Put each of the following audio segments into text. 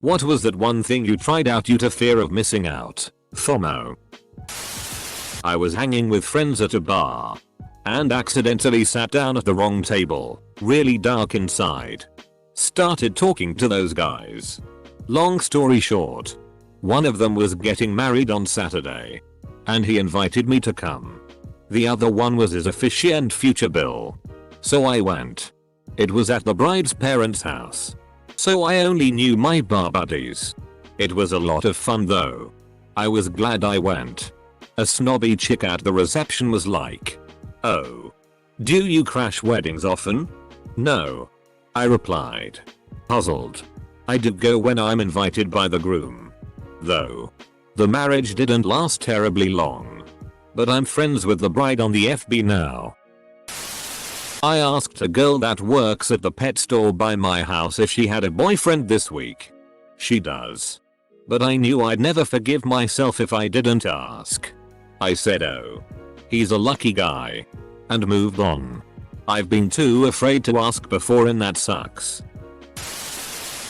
What was that one thing you tried out due to fear of missing out? FOMO. I was hanging with friends at a bar and accidentally sat down at the wrong table. Really dark inside. Started talking to those guys. Long story short, one of them was getting married on Saturday and he invited me to come. The other one was his officiant future bill. So I went. It was at the bride's parents' house. So I only knew my bar buddies. It was a lot of fun though. I was glad I went. A snobby chick at the reception was like, "Oh, do you crash weddings often?" "No," I replied, puzzled. "I do go when I'm invited by the groom. Though the marriage didn't last terribly long. But I'm friends with the bride on the FB now." I asked a girl that works at the pet store by my house if she had a boyfriend this week. She does. But I knew I'd never forgive myself if I didn't ask. I said, "Oh, he's a lucky guy," and moved on. I've been too afraid to ask before and that sucks.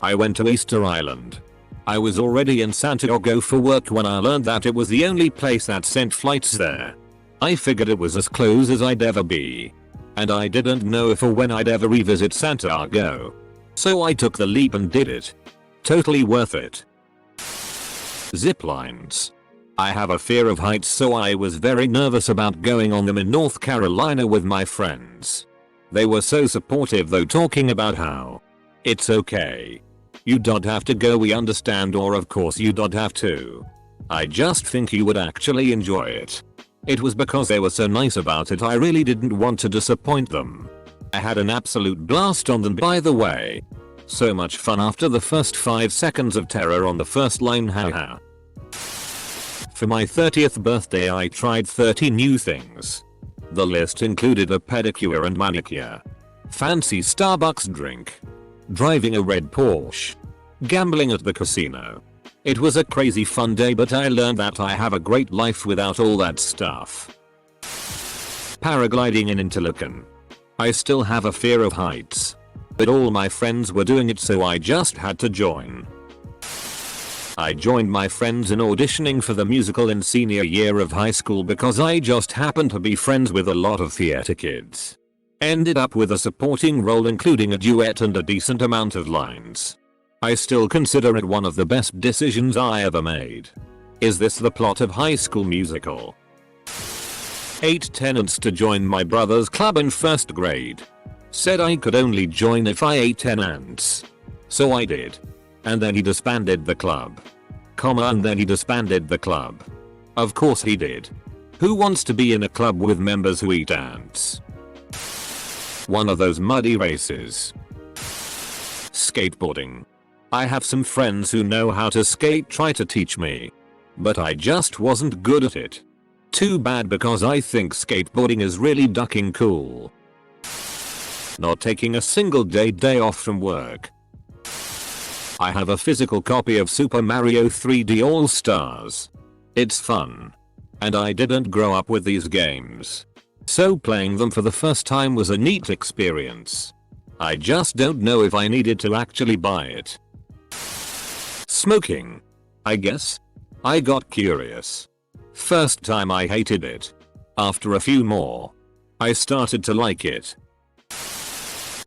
I went to Easter Island. I was already in Santiago for work when I learned that it was the only place that sent flights there. I figured it was as close as I'd ever be. And I didn't know if or when I'd ever revisit Santiago. So I took the leap and did it. Totally worth it. Zip lines. I have a fear of heights, so I was very nervous about going on them in North Carolina with my friends. They were so supportive though, talking about how it's okay. You don't have to go, we understand, or of course you don't have to. I just think you would actually enjoy it. It was because they were so nice about it, I really didn't want to disappoint them. I had an absolute blast on them, by the way. So much fun after the first 5 seconds of terror on the first line, haha. For my 30th birthday I tried 30 new things. The list included a pedicure and manicure, fancy Starbucks drink, driving a red Porsche, gambling at the casino. It was a crazy fun day, but I learned that I have a great life without all that stuff. Paragliding in Interlaken. I still have a fear of heights. But all my friends were doing it, so I just had to join. I joined my friends in auditioning for the musical in senior year of high school because I just happened to be friends with a lot of theater kids. Ended up with a supporting role including a duet and a decent amount of lines. I still consider it one of the best decisions I ever made. Is this the plot of High School Musical? 8 tenants to join my brother's club in 1st grade. Said I could only join if I ate 10 ants. So I did. And then he disbanded the club. And then he disbanded the club. Of course he did. Who wants to be in a club with members who eat ants? One of those muddy races. Skateboarding. I have some friends who know how to skate, try to teach me. But I just wasn't good at it. Too bad, because I think skateboarding is really ducking cool. Not taking a single day off from work. I have a physical copy of Super Mario 3D All Stars. It's fun. And I didn't grow up with these games. So playing them for the first time was a neat experience. I just don't know if I needed to actually buy it. Smoking. I guess. I got curious. First time I hated it. After a few more, I started to like it.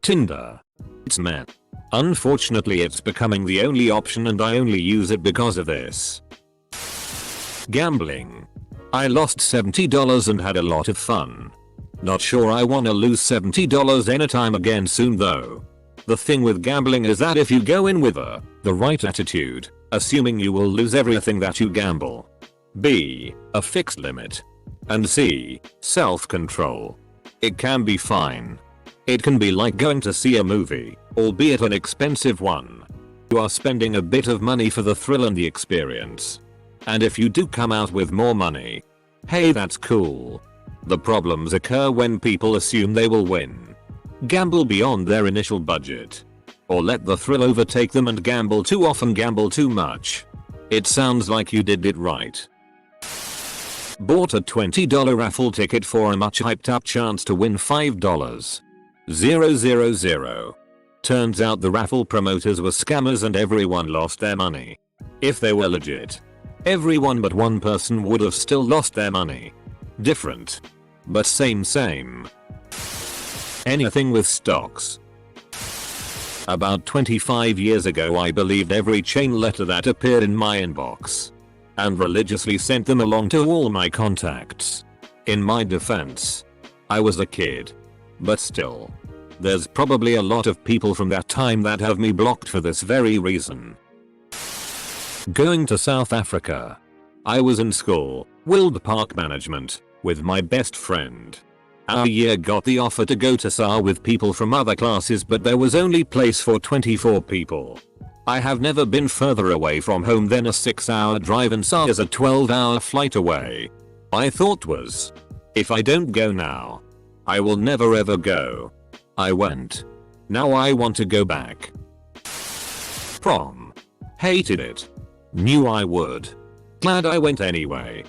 Tinder. It's meh. Unfortunately it's becoming the only option and I only use it because of this. Gambling. I lost $70 and had a lot of fun. Not sure I wanna lose $70 anytime again soon though. The thing with gambling is that if you go in with the right attitude, assuming you will lose everything that you gamble. B. A fixed limit. And C. Self-control. It can be fine. It can be like going to see a movie, albeit an expensive one. You are spending a bit of money for the thrill and the experience. And if you do come out with more money, hey, that's cool. The problems occur when people assume they will win, gamble beyond their initial budget, or let the thrill overtake them and gamble too often, gamble too much. It sounds like you did it right. Bought a $20 raffle ticket for a much hyped up chance to win $5,000. Turns out the raffle promoters were scammers and everyone lost their money. If they were legit, everyone but one person would have still lost their money. Different, but same. Anything with stocks. About 25 years ago I believed every chain letter that appeared in my inbox and religiously sent them along to all my contacts. In my defense, I was a kid. But still, there's probably a lot of people from that time that have me blocked for this very reason. Going to South Africa. I was in school, Wild Park Management, with my best friend. Our year got the offer to go to SA with people from other classes, but there was only place for 24 people. I have never been further away from home than a 6-hour drive, and SA is a 12-hour flight away. My thought was, if I don't go now, I will never ever go. I went. Now I want to go back. Prom. Hated it. Knew I would. Glad I went anyway.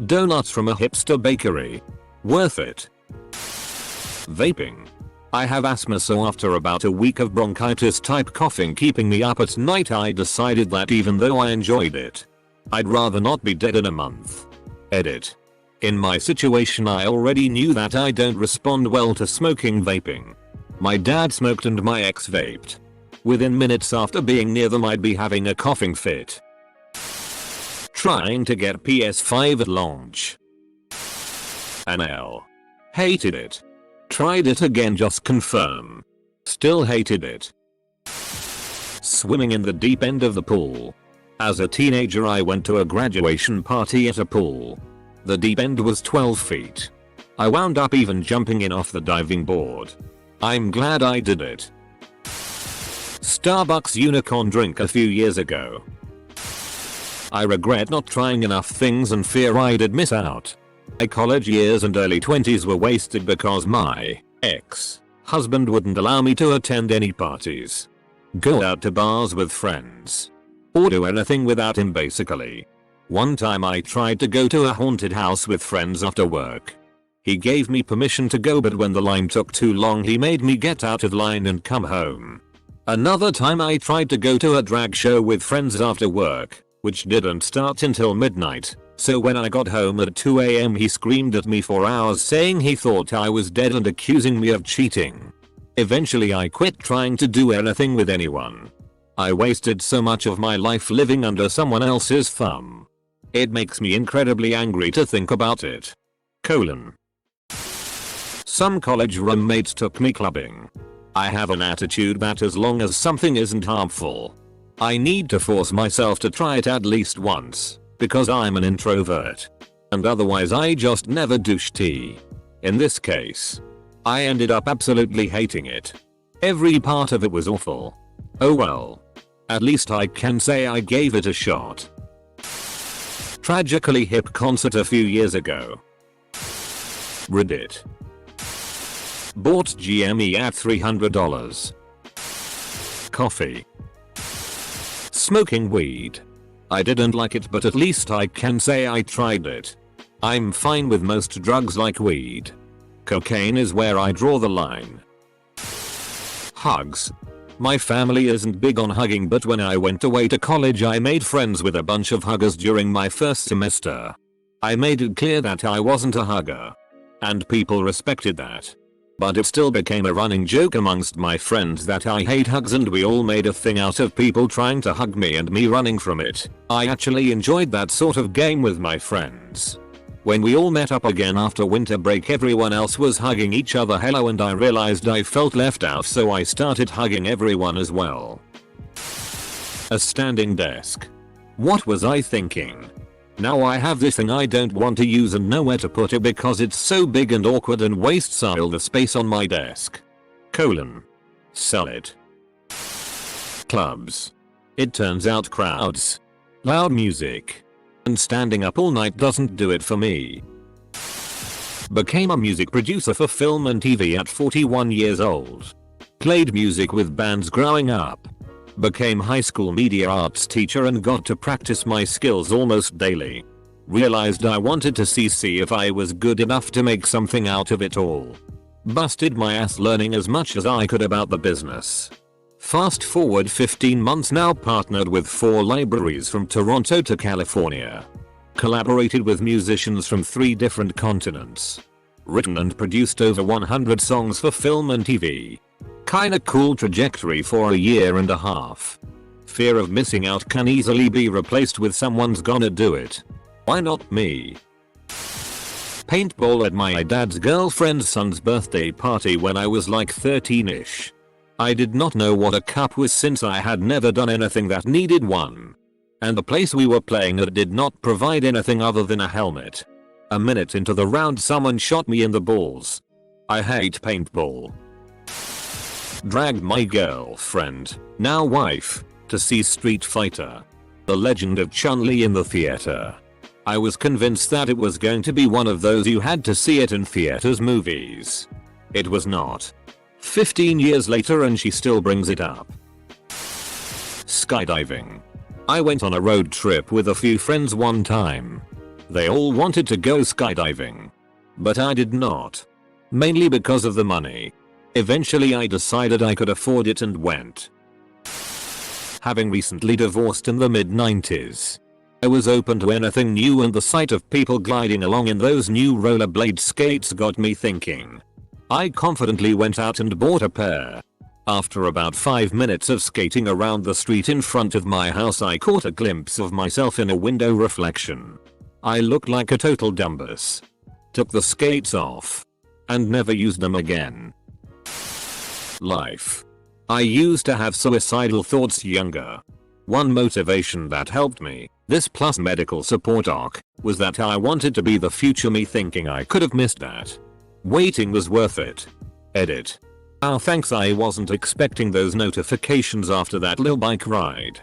Donuts from a hipster bakery. Worth it. Vaping. I have asthma, so after about a week of bronchitis type coughing keeping me up at night, I decided that even though I enjoyed it, I'd rather not be dead in a month. Edit. In my situation I already knew that I don't respond well to smoking vaping. My dad smoked and my ex vaped. Within minutes after being near them I'd be having a coughing fit. Trying to get PS5 at launch. An L. Hated it. Tried it again, just confirm. Still hated it. Swimming in the deep end of the pool. As a teenager I went to a graduation party at a pool. The deep end was 12 feet. I wound up even jumping in off the diving board. I'm glad I did it. Starbucks unicorn drink a few years ago. I regret not trying enough things and fear I did miss out. My college years and early 20s were wasted because my ex-husband wouldn't allow me to attend any parties, go out to bars with friends, or do anything without him basically. One time I tried to go to a haunted house with friends after work. He gave me permission to go, but when the line took too long he made me get out of line and come home. Another time I tried to go to a drag show with friends after work, which didn't start until midnight. So when I got home at 2 AM he screamed at me for hours saying he thought I was dead and accusing me of cheating. Eventually I quit trying to do anything with anyone. I wasted so much of my life living under someone else's thumb. It makes me incredibly angry to think about it. Some college roommates took me clubbing. I have an attitude that as long as something isn't harmful, I need to force myself to try it at least once. Because I'm an introvert. And otherwise I just never douche tea. In this case, I ended up absolutely hating it. Every part of it was awful. Oh well. At least I can say I gave it a shot. Tragically hip concert a few years ago. Reddit. Bought GME at $300. Coffee. Smoking weed. I didn't like it, but at least I can say I tried it. I'm fine with most drugs like weed. Cocaine is where I draw the line. Hugs. My family isn't big on hugging, but when I went away to college I made friends with a bunch of huggers during my first semester. I made it clear that I wasn't a hugger. And people respected that. But it still became a running joke amongst my friends that I hate hugs, and we all made a thing out of people trying to hug me and me running from it. I actually enjoyed that sort of game with my friends. When we all met up again after winter break everyone else was hugging each other hello, and I realized I felt left out, so I started hugging everyone as well. A standing desk. What was I thinking? Now I have this thing I don't want to use and nowhere to put it because it's so big and awkward and wastes all the space on my desk. Sell it. Clubs. It turns out crowds, loud music, and standing up all night doesn't do it for me. Became a music producer for film and TV at 41 years old. Played music with bands growing up. Became high school media arts teacher and got to practice my skills almost daily. Realized I wanted to see if I was good enough to make something out of it all. Busted my ass learning as much as I could about the business. Fast forward 15 months now, partnered with 4 libraries from Toronto to California. Collaborated with musicians from 3 different continents. Written and produced over 100 songs for film and TV. Kinda cool trajectory for a year and a half. Fear of missing out can easily be replaced with someone's gonna do it. Why not me? Paintball at my dad's girlfriend's son's birthday party when I was like 13ish. I did not know what a cup was since I had never done anything that needed one. And the place we were playing at did not provide anything other than a helmet. A minute into the round, someone shot me in the balls. I hate paintball. Dragged my girlfriend, now wife, to see Street Fighter: The Legend of Chun-Li in the theater. I was convinced that it was going to be one of those you had to see it in theaters movies. It was not. 15 years later and she still brings it up. Skydiving. I went on a road trip with a few friends one time. They all wanted to go skydiving. But I did not. Mainly because of the money. Eventually I decided I could afford it and went. Having recently divorced in the mid-90s, I was open to anything new, and the sight of people gliding along in those new rollerblade skates got me thinking. I confidently went out and bought a pair. After about 5 minutes of skating around the street in front of my house, I caught a glimpse of myself in a window reflection. I looked like a total dumbass. Took the skates off. And never used them again. Life. I used to have suicidal thoughts younger. One motivation that helped me, this plus medical support arc, was that I wanted to be the future me, thinking I could have missed that. Waiting was worth it. Edit. Oh thanks, I wasn't expecting those notifications after that little bike ride.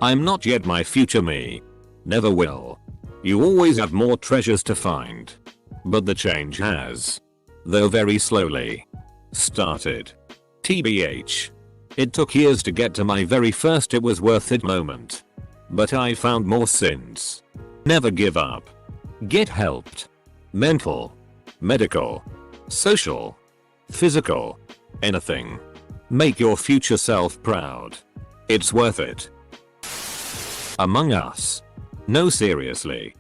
I'm not yet my future me. Never will. You always have more treasures to find. But the change has. Though very slowly. Started. TBH. It took years to get to my very first it was worth it moment. But I found more since. Never give up. Get helped. Mental. Medical. Social. Physical. Anything. Make your future self proud. It's worth it. Among Us. No, seriously.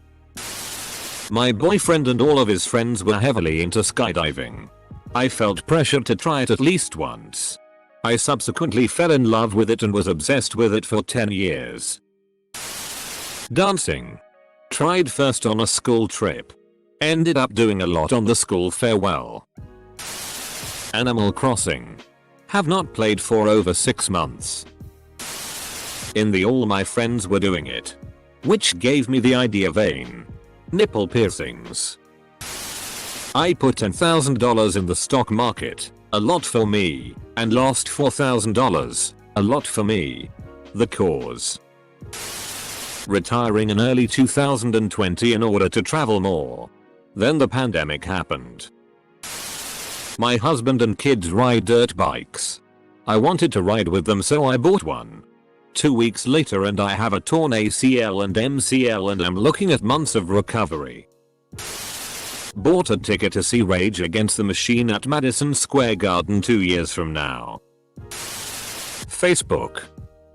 My boyfriend and all of his friends were heavily into skydiving. I felt pressured to try it at least once. I subsequently fell in love with it and was obsessed with it for 10 years. Dancing. Tried first on a school trip. Ended up doing a lot on the school farewell. Animal Crossing. Have not played for over 6 months. In the all my friends were doing it. Which gave me the idea. Vein. Nipple piercings. I put $10,000 in the stock market, a lot for me, and lost $4,000, a lot for me. The cause. Retiring in early 2020 in order to travel more. Then the pandemic happened. My husband and kids ride dirt bikes. I wanted to ride with them, so I bought one. 2 weeks later and I have a torn ACL and MCL and I'm looking at months of recovery. Bought a ticket to see Rage Against the Machine at Madison Square Garden 2 years from now. Facebook.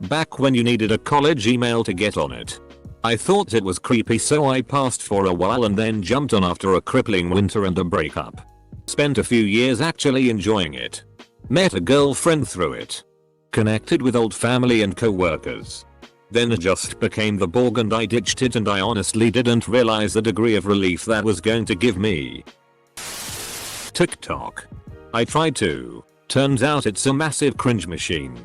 Back when you needed a college email to get on it. I thought it was creepy, so I passed for a while and then jumped on after a crippling winter and a breakup. Spent a few years actually enjoying it. Met a girlfriend through it. Connected with old family and co-workers. Then it just became the Borg and I ditched it, and I honestly didn't realize the degree of relief that was going to give me. TikTok. I tried to. Turns out it's a massive cringe machine.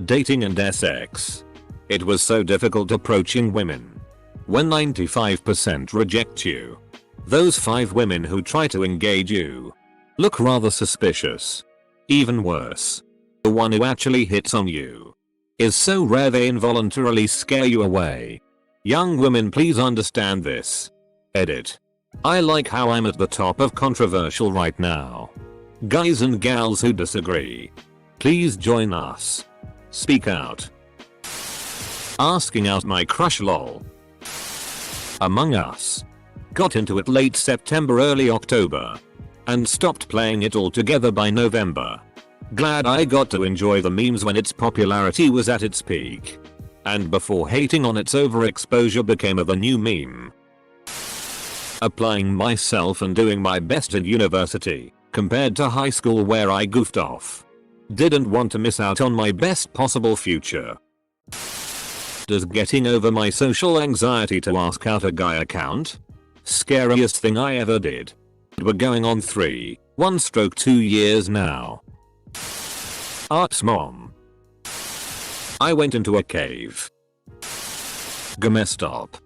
Dating and sex. It was so difficult approaching women. When 95% reject you. Those 5 women who try to engage you look rather suspicious. Even worse. The one who actually hits on you is so rare they involuntarily scare you away. Young women, please understand this. Edit. I like how I'm at the top of controversial right now. Guys and gals who disagree, please join us. Speak out. Asking out my crush, lol. Among Us. Got into it late September, early October. and stopped playing it altogether by November. Glad I got to enjoy the memes when its popularity was at its peak. And before hating on its overexposure became the new meme. Applying myself and doing my best at university, compared to high school where I goofed off. Didn't want to miss out on my best possible future. Does getting over my social anxiety to ask out a guy count? Scariest thing I ever did. We're going on 2 years now. Art's mom. I went into a cave. Messed up.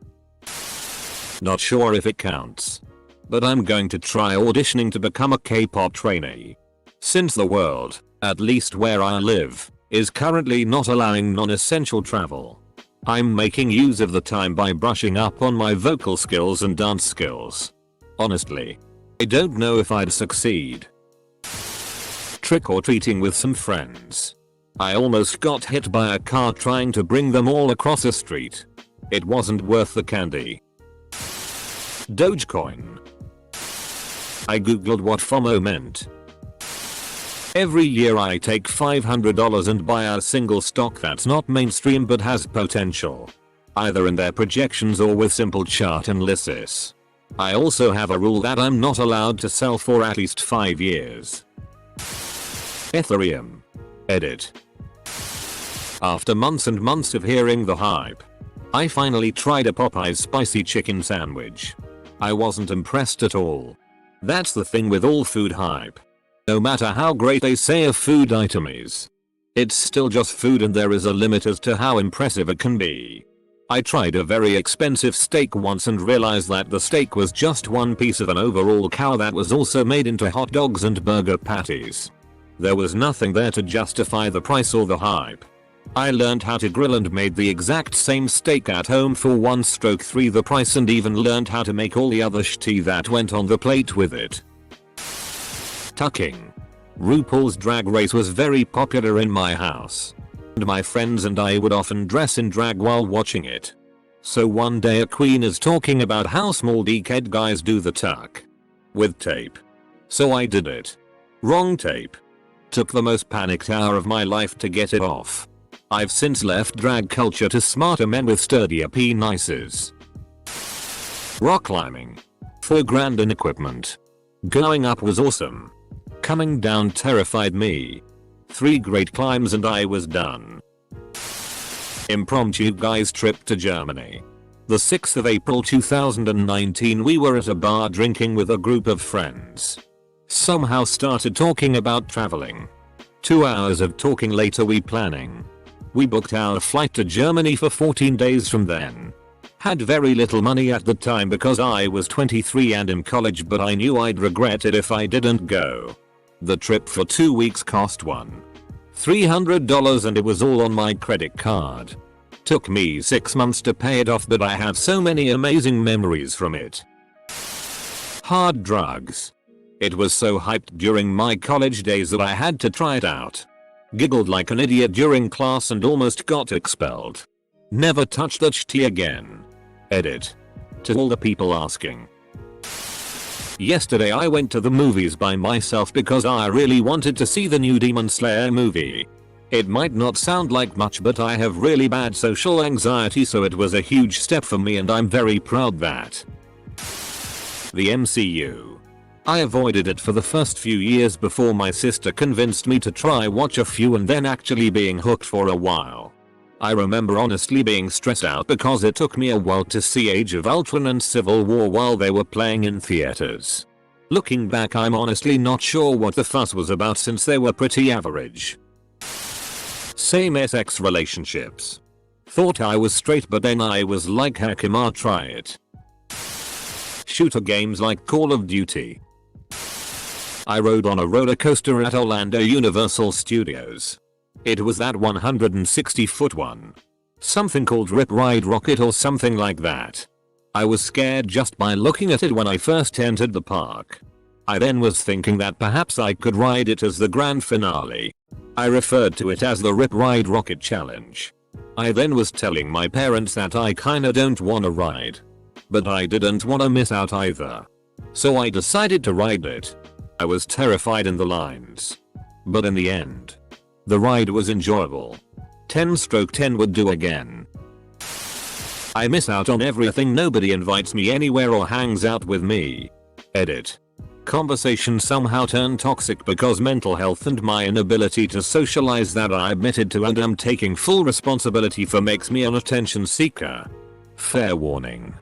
Not sure if it counts. But I'm going to try auditioning to become a K-pop trainee. Since the world, at least where I live, is currently not allowing non-essential travel. I'm making use of the time by brushing up on my vocal skills and dance skills. Honestly, I don't know if I'd succeed. Trick-or-treating with some friends. I almost got hit by a car trying to bring them all across a street. It wasn't worth the candy. Dogecoin. I googled what FOMO meant. Every year I take $500 and buy a single stock that's not mainstream but has potential. Either in their projections or with simple chart analysis. I also have a rule that I'm not allowed to sell for at least 5 years. Ethereum. Edit. After months and months of hearing the hype, I finally tried a Popeyes spicy chicken sandwich. I wasn't impressed at all. That's the thing with all food hype. No matter how great they say a food item is, it's still just food and there is a limit as to how impressive it can be. I tried a very expensive steak once and realized that the steak was just one piece of an overall cow that was also made into hot dogs and burger patties. There was nothing there to justify the price or the hype. I learned how to grill and made the exact same steak at home for 1/3 the price and even learned how to make all the other shit that went on the plate with it. Tucking. RuPaul's Drag Race was very popular in my house. And my friends and I would often dress in drag while watching it. So one day a queen is talking about how small dickhead guys do the tuck. With tape. So I did it. Wrong tape. Took the most panicked hour of my life to get it off. I've since left drag culture to smarter men with sturdier penises. Rock climbing. $4 in equipment. Going up was awesome. Coming down terrified me. 3 great climbs and I was done. Impromptu guys trip to Germany. The 6th of April 2019 we were at a bar drinking with a group of friends. Somehow started talking about traveling. 2 hours of talking later we planning. We booked our flight to Germany for 14 days from then. Had very little money at the time because I was 23 and in college but I knew I'd regret it if I didn't go. The trip for 2 weeks cost $300 and it was all on my credit card. Took me 6 months to pay it off but I have so many amazing memories from it. Hard drugs. It was so hyped during my college days that I had to try it out. Giggled like an idiot during class and almost got expelled. Never touch that shit again. Edit. To all the people asking. Yesterday I went to the movies by myself because I really wanted to see the new Demon Slayer movie. It might not sound like much but I have really bad social anxiety so it was a huge step for me and I'm very proud that. The MCU. I avoided it for the first few years before my sister convinced me to try watch a few and then actually being hooked for a while. I remember honestly being stressed out because it took me a while to see Age of Ultron and Civil War while they were playing in theaters. Looking back I'm honestly not sure what the fuss was about since they were pretty average. Same-sex relationships. Thought I was straight but then I was like heck I'll try it. Shooter games like Call of Duty. I rode on a roller coaster at Orlando Universal Studios. It was that 160-foot one. Something called Rip Ride Rockit or something like that. I was scared just by looking at it when I first entered the park. I then was thinking that perhaps I could ride it as the grand finale. I referred to it as the Rip Ride Rockit Challenge. I then was telling my parents that I kinda don't wanna ride. But I didn't wanna miss out either. So I decided to ride it. I was terrified in the lines. But in the end, the ride was enjoyable. 10/10 would do again. I miss out on everything. Nobody invites me anywhere or hangs out with me. Edit. Conversation somehow turned toxic because mental health and my inability to socialize that I admitted to and am taking full responsibility for makes me an attention seeker. Fair warning.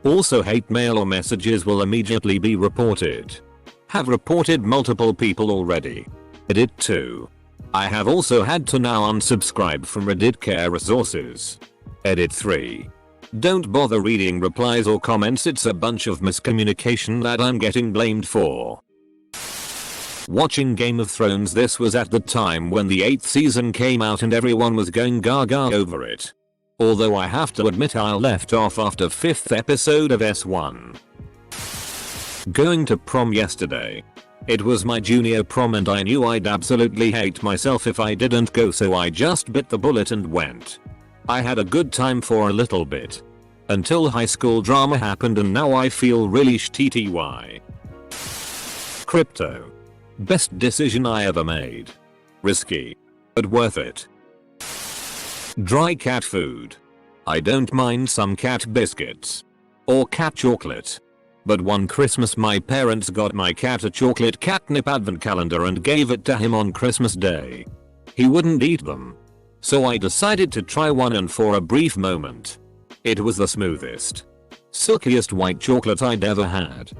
Also, hate mail or messages will immediately be reported. Have reported multiple people already. Edit 2. I have also had to now unsubscribe from Reddit care resources. Edit 3. Don't bother reading replies or comments, it's a bunch of miscommunication that I'm getting blamed for. Watching Game of Thrones. This was at the time when the 8th season came out and everyone was going gaga over it. Although I have to admit I left off after 5th episode of S1. Going to prom yesterday. It was my junior prom and I knew I'd absolutely hate myself if I didn't go, so I just bit the bullet and went. I had a good time for a little bit. Until high school drama happened and now I feel really shitty. Crypto. Best decision I ever made. Risky. But worth it. Dry cat food. I don't mind some cat biscuits. Or cat chocolate. But one Christmas my parents got my cat a chocolate catnip advent calendar and gave it to him on Christmas Day. He wouldn't eat them. So I decided to try one, and for a brief moment, it was the smoothest, silkiest white chocolate I'd ever had.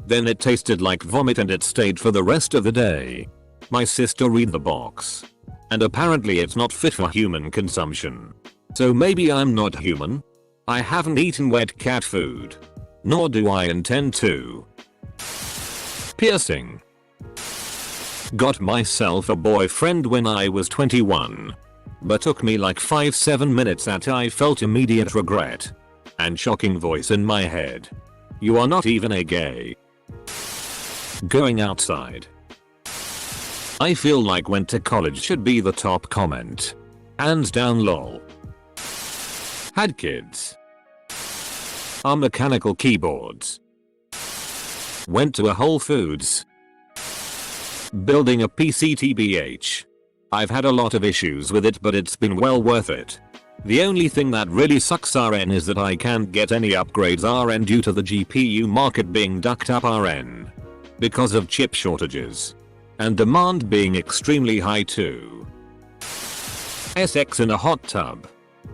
Then it tasted like vomit and it stayed for the rest of the day. My sister read the box. And apparently it's not fit for human consumption. So maybe I'm not human? I haven't eaten wet cat food. Nor do I intend to. Piercing. Got myself a boyfriend when I was 21. But took me like 5-7 minutes that I felt immediate regret. And shocking voice in my head. You are not even a gay. Going outside. I feel like went to college should be the top comment. Hands down lol. Had kids. Are mechanical keyboards. Went to a Whole Foods. Building a PC tbh. I've had a lot of issues with it but it's been well worth it. The only thing that really sucks RN is that I can't get any upgrades RN due to the GPU market being ducked up RN. Because of chip shortages. And demand being extremely high too. SX in a hot tub.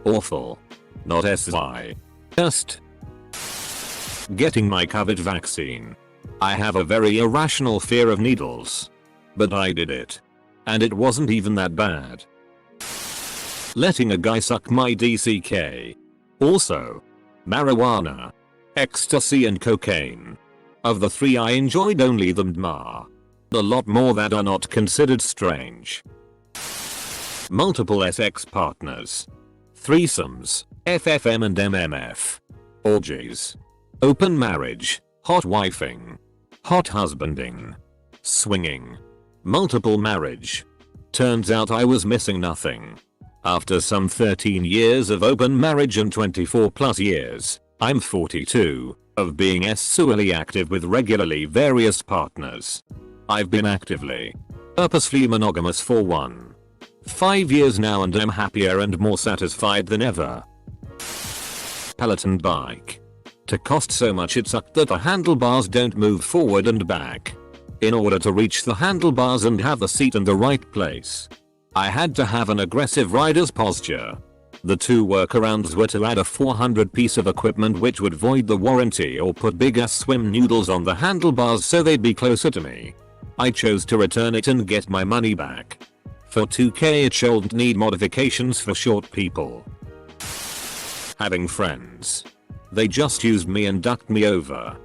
Awful. Not SY. Just. Getting my COVID vaccine. I have a very irrational fear of needles. But I did it. And it wasn't even that bad. Letting a guy suck my DCK. Also. Marijuana. Ecstasy and cocaine. Of the three I enjoyed only the MDMA. A lot more that are not considered strange. Multiple SX partners. Threesomes. FFM and MMF. Orgies. Open marriage. Hot wifing. Hot husbanding. Swinging. Multiple marriage. Turns out I was missing nothing. After some 13 years of open marriage and 24 plus years, I'm 42, of being sexually active with regularly various partners. I've been actively, purposefully monogamous for 5 years now and I'm happier and more satisfied than ever. Peloton bike. To cost so much it sucked that the handlebars don't move forward and back. In order to reach the handlebars and have the seat in the right place, I had to have an aggressive rider's posture. The two workarounds were to add a 400 piece of equipment which would void the warranty or put big ass swim noodles on the handlebars so they'd be closer to me. I chose to return it and get my money back. For 2k it shouldn't need modifications for short people. Having friends. They just used me and ducked me over.